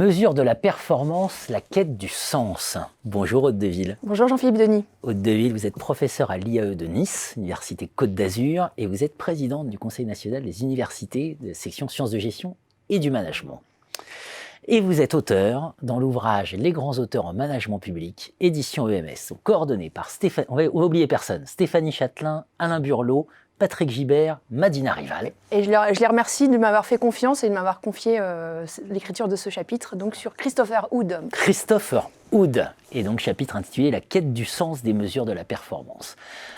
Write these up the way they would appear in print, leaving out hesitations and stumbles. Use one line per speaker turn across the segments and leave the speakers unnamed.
Mesure de la performance, la quête du sens. Bonjour Aude Deville.
Bonjour Jean-Philippe Denis.
Aude Deville, vous êtes professeur à l'IAE de Nice, Université Côte d'Azur, et vous êtes présidente du Conseil national des universités, de section sciences de gestion et du management. Et vous êtes auteur dans l'ouvrage Les grands auteurs en management public, édition EMS, coordonné par on va oublier personne, Stéphanie Châtelain, Alain Burlot, Patrick Gibert, Madina Rival.
Et je les remercie de m'avoir fait confiance et de m'avoir confié l'écriture de ce chapitre, donc sur Christopher Hood.
Christopher Hood, et donc chapitre intitulé La quête du sens des mesures de la performance.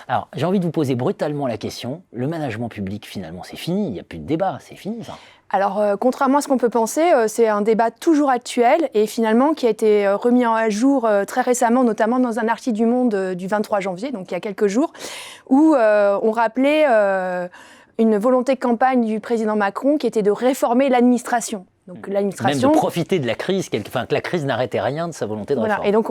Alors, j'ai envie de vous poser brutalement la question, le management public, finalement, c'est fini, il n'y a plus de débat, c'est fini ça.
Alors, contrairement à ce qu'on peut penser, c'est un débat toujours actuel et finalement qui a été remis à jour très récemment, notamment dans un article du Monde du 23 janvier, donc il y a quelques jours, où on rappelait une volonté de campagne du président Macron qui était de réformer l'administration. Donc, l'administration,
même de profiter de la crise, que la crise n'arrêtait rien de sa volonté de réforme.
Et donc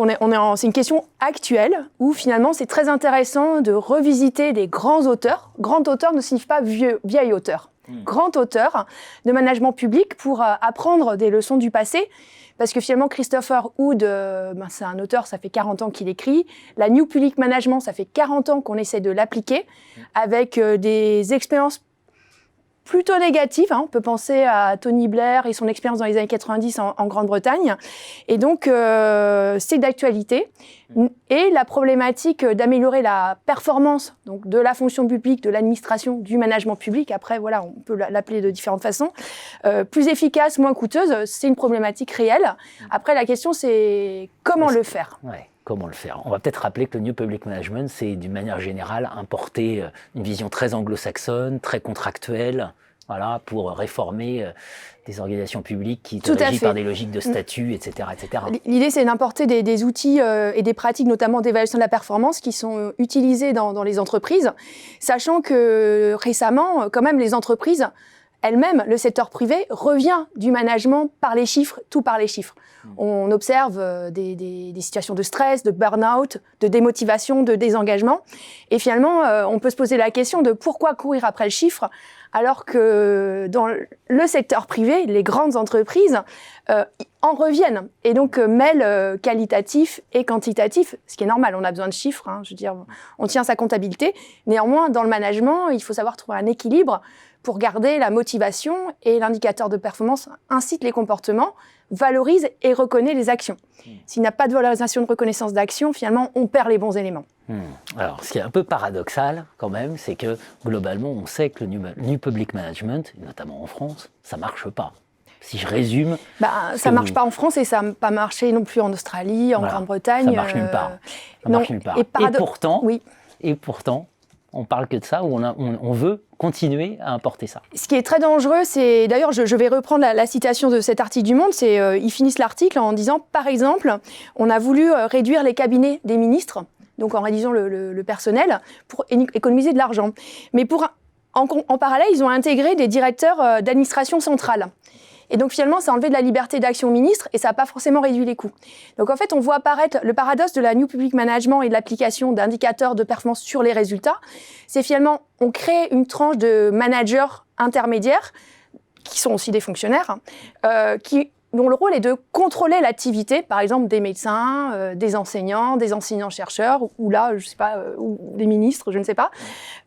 c'est une question actuelle où finalement c'est très intéressant de revisiter des grands auteurs. Grand auteur ne signifie pas vieil auteur. Grand auteur de management public pour apprendre des leçons du passé. Parce que finalement, Christopher Hood, c'est un auteur, ça fait 40 ans qu'il écrit. La New Public Management, ça fait 40 ans qu'on essaie de l'appliquer avec des expériences plutôt négative, on peut penser à Tony Blair et son expérience dans les années 90 en Grande-Bretagne. Et donc, c'est d'actualité. Et la problématique d'améliorer la performance donc, de la fonction publique, de l'administration, du management public, après, voilà, on peut l'appeler de différentes façons, plus efficace, moins coûteuse, c'est une problématique réelle. Après, la question, c'est comment le faire ?
Comment le faire ? On va peut-être rappeler que le New Public Management, c'est d'une manière générale importer une vision très anglo-saxonne, très contractuelle, voilà, pour réformer des organisations publiques qui sont régies par des logiques de statut, etc., etc.
L'idée, c'est d'importer des outils et des pratiques, notamment d'évaluation de la performance, qui sont utilisés dans les entreprises, sachant que récemment, quand même, les entreprises elles-mêmes, le secteur privé, revient du management par les chiffres, tout par les chiffres. On observe des situations de stress, de burn-out, de démotivation, de désengagement. Et finalement, on peut se poser la question de pourquoi courir après le chiffre alors que dans le secteur privé, les grandes entreprises en reviennent et donc mêlent qualitatif et quantitatif, ce qui est normal, on a besoin de chiffres, je veux dire, on tient sa comptabilité. Néanmoins, dans le management, il faut savoir trouver un équilibre pour garder la motivation et l'indicateur de performance incite les comportements, valorise et reconnaît les actions. S'il n'y a pas de valorisation de reconnaissance d'action, finalement, on perd les bons éléments.
Alors, ce qui est un peu paradoxal, quand même, c'est que, globalement, on sait que le New Public Management, notamment en France, ça ne marche pas. Si je résume...
ça ne marche pas en France et ça n'a pas marché non plus en Australie, en Grande-Bretagne.
Ça marche nulle part. Et pourtant, on parle que de ça, où on veut continuer à importer ça.
Ce qui est très dangereux, c'est... D'ailleurs, je vais reprendre la citation de cet article du Monde. Ils finissent l'article en disant, par exemple, on a voulu réduire les cabinets des ministres, donc en réduisant le personnel, pour économiser de l'argent. Mais en parallèle, ils ont intégré des directeurs d'administration centrale. Et donc finalement, ça a enlevé de la liberté d'action au ministre et ça n'a pas forcément réduit les coûts. Donc en fait, on voit apparaître le paradoxe de la New Public Management et de l'application d'indicateurs de performance sur les résultats. C'est finalement, on crée une tranche de managers intermédiaires, qui sont aussi des fonctionnaires, dont le rôle est de contrôler l'activité, par exemple des médecins, des enseignants-chercheurs, ou là, je sais pas, ou des ministres, je ne sais pas,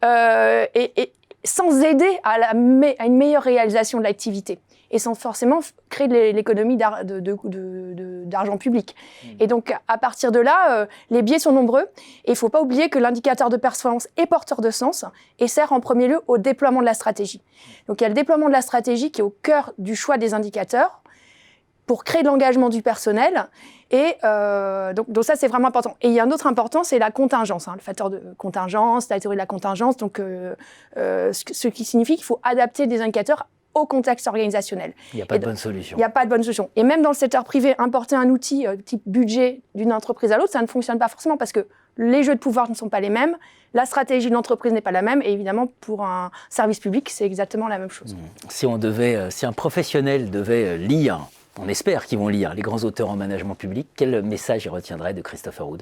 et sans aider à une meilleure réalisation de l'activité. Et sans forcément créer de l'économie d'argent public. Et donc, à partir de là, les biais sont nombreux. Et il ne faut pas oublier que l'indicateur de performance est porteur de sens et sert en premier lieu au déploiement de la stratégie. Donc, il y a le déploiement de la stratégie qui est au cœur du choix des indicateurs pour créer de l'engagement du personnel. Et donc ça, c'est vraiment important. Et il y a un autre important, c'est la contingence, le facteur de contingence, la théorie de la contingence. Donc, ce qui signifie qu'il faut adapter des indicateurs au contexte organisationnel.
Il n'y a pas de bonne solution.
Il n'y a pas de bonne solution. Et même dans le secteur privé, importer un outil type budget d'une entreprise à l'autre, ça ne fonctionne pas forcément parce que les jeux de pouvoir ne sont pas les mêmes, la stratégie de l'entreprise n'est pas la même, et évidemment, pour un service public, c'est exactement la même chose.
Si un professionnel devait lire, on espère qu'ils vont lire, les grands auteurs en management public, quel message il retiendrait de Christopher Hood ?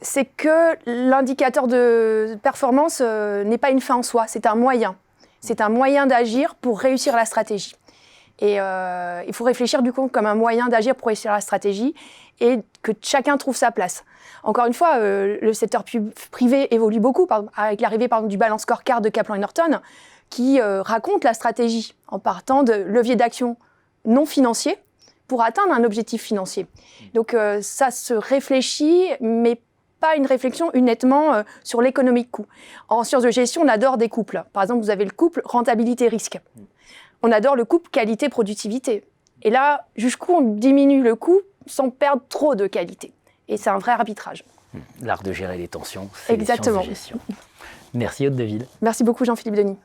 C'est que l'indicateur de performance n'est pas une fin en soi, c'est un moyen. C'est un moyen d'agir pour réussir la stratégie. Et il faut réfléchir du coup comme un moyen d'agir pour réussir la stratégie et que chacun trouve sa place. Encore une fois, le secteur privé évolue beaucoup, avec l'arrivée du Balance Scorecard de Kaplan et Norton, qui raconte la stratégie en partant de leviers d'action non financiers pour atteindre un objectif financier. Donc ça se réfléchit, mais pas une réflexion uniquement sur l'économie de coût. En sciences de gestion, on adore des couples. Par exemple, vous avez le couple rentabilité-risque. On adore le couple qualité-productivité. Et là, jusqu'où on diminue le coût sans perdre trop de qualité. Et c'est un vrai arbitrage.
L'art de gérer les tensions, c'est
exactement.
Les sciences de gestion. Merci Aude Deville.
Merci beaucoup Jean-Philippe Denis.